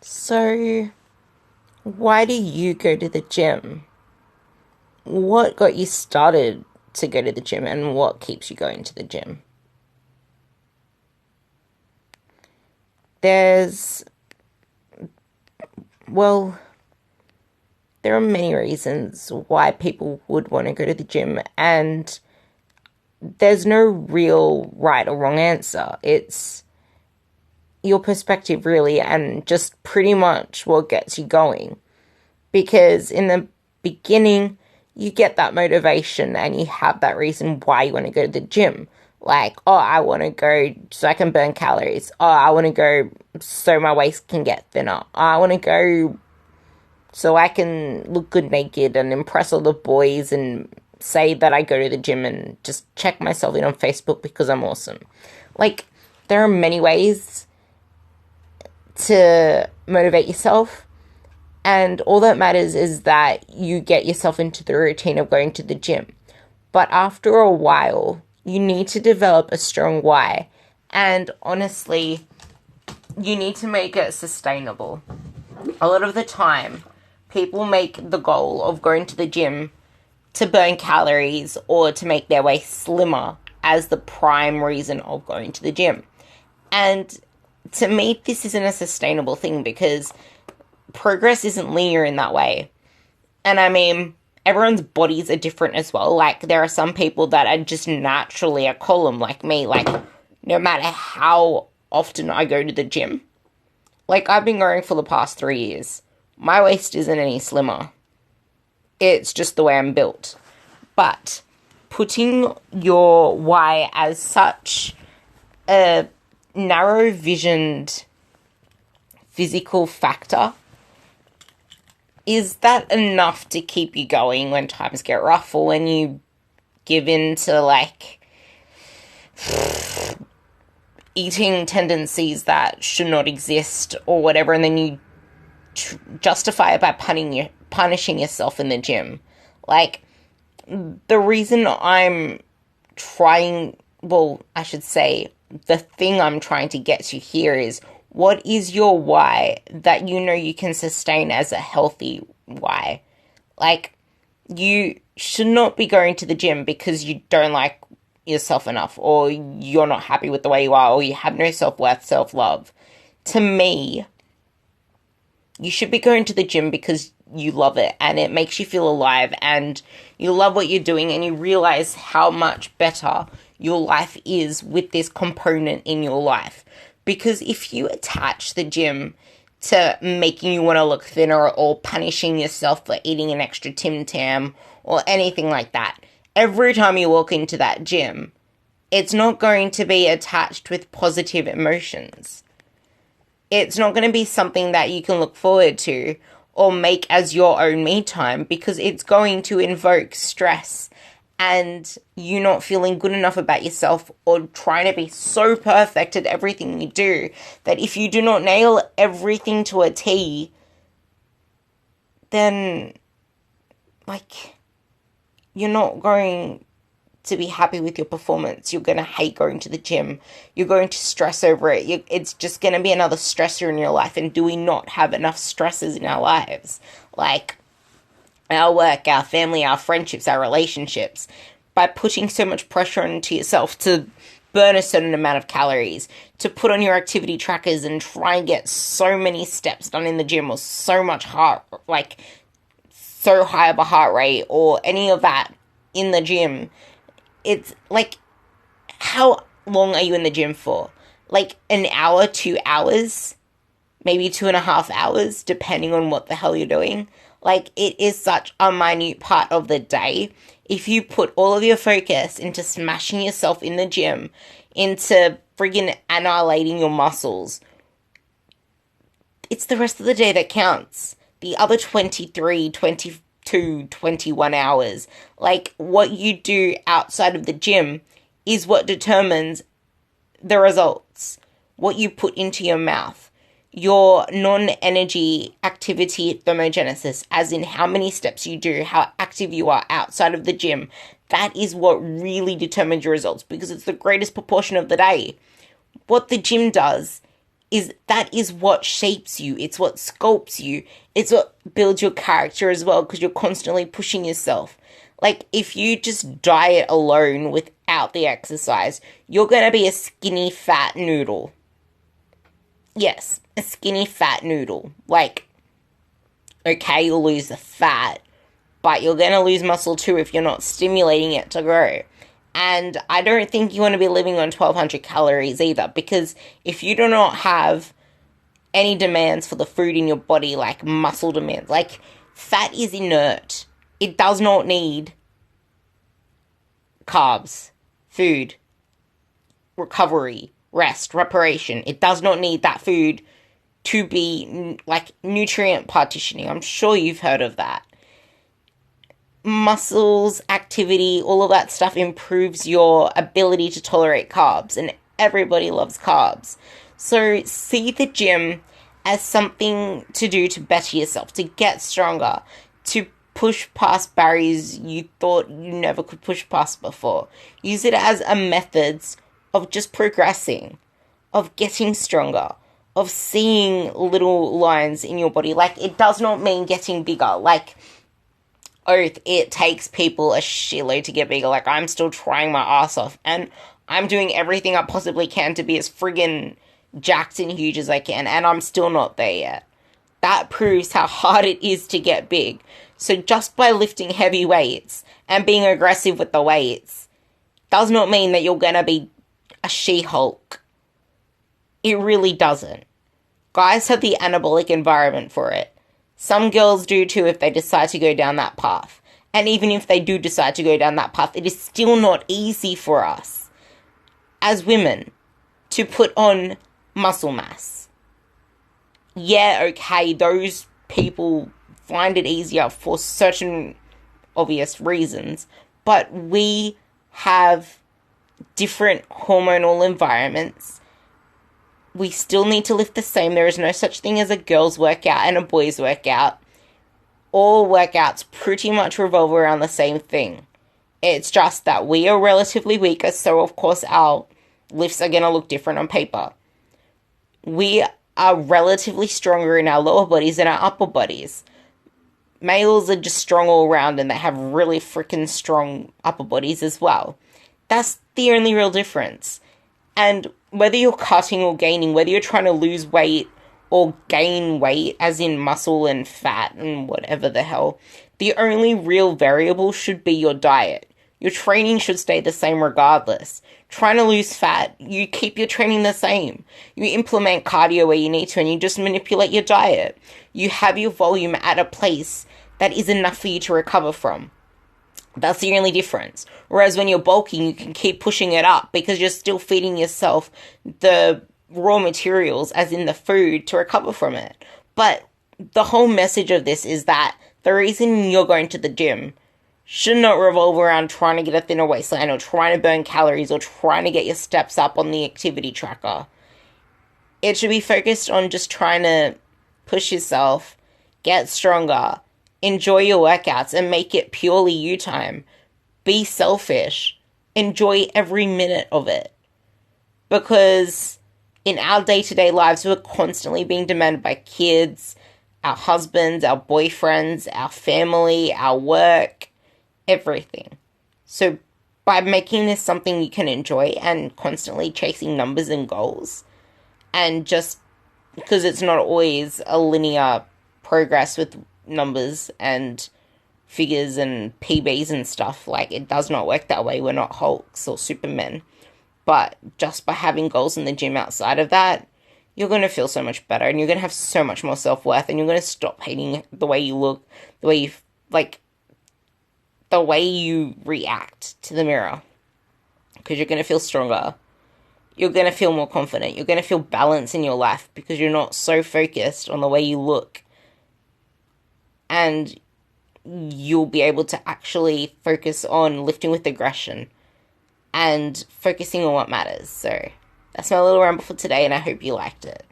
So, why do you go to the gym? What got you started to go to the gym and what keeps you going to the gym? There's, well, there are many reasons why people would want to go to the gym, and there's no real right or wrong answer. It's your perspective, really, and just pretty much what gets you going. Because in the beginning, you get that motivation and you have that reason why you want to go to the gym. Like, oh, I want to go so I can burn calories. Oh, I want to go so my waist can get thinner. Oh, I want to go so I can look good naked and impress all the boys and say that I go to the gym and just check myself in on Facebook because I'm awesome. Like, there are many ways to motivate yourself. And all that matters is that you get yourself into the routine of going to the gym. But after a while, you need to develop a strong why. And honestly, you need to make it sustainable. A lot of the time, people make the goal of going to the gym to burn calories or to make their waist slimmer as the prime reason of going to the gym. And to me, this isn't a sustainable thing because progress isn't linear in that way. And I mean, everyone's bodies are different as well. Like, there are some people that are just naturally a column like me. Like, no matter how often I go to the gym. Like, I've been going for the past 3 years. My waist isn't any slimmer. It's just the way I'm built. But putting your why as such a narrow-visioned physical factor, is that enough to keep you going when times get rough or when you give in to, like, eating tendencies that should not exist or whatever, and then you justify it by punishing yourself in the gym? Like, the reason I'm trying, well, I should say, the thing I'm trying to get to here is, what is your why that you know you can sustain as a healthy why? Like, you should not be going to the gym because you don't like yourself enough, or you're not happy with the way you are, or you have no self-worth, self-love. To me, you should be going to the gym because you love it and it makes you feel alive and you love what you're doing and you realize how much better your life is with this component in your life. Because if you attach the gym to making you want to look thinner or punishing yourself for eating an extra Tim Tam or anything like that, every time you walk into that gym, it's not going to be attached with positive emotions. It's not going to be something that you can look forward to or make as your own me time, because it's going to invoke stress and you not feeling good enough about yourself or trying to be so perfect at everything you do that if you do not nail everything to a T, then, like, you're not going to be happy with your performance. You're going to hate going to the gym. You're going to stress over it. It's just going to be another stressor in your life. And do we not have enough stresses in our lives? Like, our work, our family, our friendships, our relationships. By putting so much pressure onto yourself to burn a certain amount of calories, to put on your activity trackers and try and get so many steps done in the gym, or so much so high of a heart rate, or any of that in the gym. It's like, how long are you in the gym for? Like, an hour, 2 hours, maybe 2.5 hours, depending on what the hell you're doing. Like, it is such a minute part of the day. If you put all of your focus into smashing yourself in the gym, into friggin' annihilating your muscles, it's the rest of the day that counts. The other 23, 22, 21 hours, like, what you do outside of the gym is what determines the results. What you put into your mouth. Your non-energy activity thermogenesis, as in how many steps you do, how active you are outside of the gym, that is what really determines your results, because it's the greatest proportion of the day. What the gym does is what shapes you. It's what sculpts you. It's what builds your character as well, because you're constantly pushing yourself. Like, if you just diet alone without the exercise, you're going to be a skinny fat noodle. Yes, a skinny fat noodle. Like, okay, you'll lose the fat, but you're going to lose muscle too if you're not stimulating it to grow. And I don't think you want to be living on 1,200 calories either, because if you do not have any demands for the food in your body, like muscle demands, like, fat is inert. It does not need carbs, food, recovery, rest, reparation. It does not need that food to be, like, nutrient partitioning. I'm sure you've heard of that. Muscles, activity, all of that stuff improves your ability to tolerate carbs, and everybody loves carbs. So see the gym as something to do to better yourself, to get stronger, to push past barriers you thought you never could push past before. Use it as a method of just progressing, of getting stronger, of seeing little lines in your body. Like, it does not mean getting bigger. Like, oath, it takes people a shitload to get bigger. Like, I'm still trying my ass off, and I'm doing everything I possibly can to be as friggin' jacked and huge as I can, and I'm still not there yet. That proves how hard it is to get big. So just by lifting heavy weights and being aggressive with the weights does not mean that you're gonna be a She-Hulk. It really doesn't. Guys have the anabolic environment for it. Some girls do too if they decide to go down that path. And even if they do decide to go down that path, it is still not easy for us as women to put on muscle mass. Yeah, okay, those people find it easier for certain obvious reasons, but we have different hormonal environments. We still need to lift the same. There is no such thing as a girl's workout and a boy's workout. All workouts pretty much revolve around the same thing. It's just that we are relatively weaker, so of course our lifts are going to look different on paper. We are relatively stronger in our lower bodies than our upper bodies. Males are just strong all around, and they have really freaking strong upper bodies as well. That's the only real difference. And whether you're cutting or gaining, whether you're trying to lose weight or gain weight, as in muscle and fat and whatever the hell, the only real variable should be your diet. Your training should stay the same regardless. Trying to lose fat, you keep your training the same. You implement cardio where you need to, and you just manipulate your diet. You have your volume at a place that is enough for you to recover from. That's the only difference. Whereas when you're bulking, you can keep pushing it up because you're still feeding yourself the raw materials, as in the food, to recover from it. But the whole message of this is that the reason you're going to the gym should not revolve around trying to get a thinner waistline or trying to burn calories or trying to get your steps up on the activity tracker. It should be focused on just trying to push yourself, get stronger, enjoy your workouts, and make it purely you time. Be selfish. Enjoy every minute of it. Because in our day-to-day lives, we're constantly being demanded by kids, our husbands, our boyfriends, our family, our work, everything. So by making this something you can enjoy and constantly chasing numbers and goals, and just because it's not always a linear progress with numbers and figures and PBs and stuff, like, it does not work that way. We're not Hulks or Supermen. But just by having goals in the gym outside of that, you're going to feel so much better, and you're going to have so much more self-worth, and you're going to stop hating the way you look, the way you, like, the way you react to the mirror. Because you're going to feel stronger. You're going to feel more confident. You're going to feel balance in your life because you're not so focused on the way you look. And you'll be able to actually focus on lifting with aggression and focusing on what matters. So that's my little ramble for today, and I hope you liked it.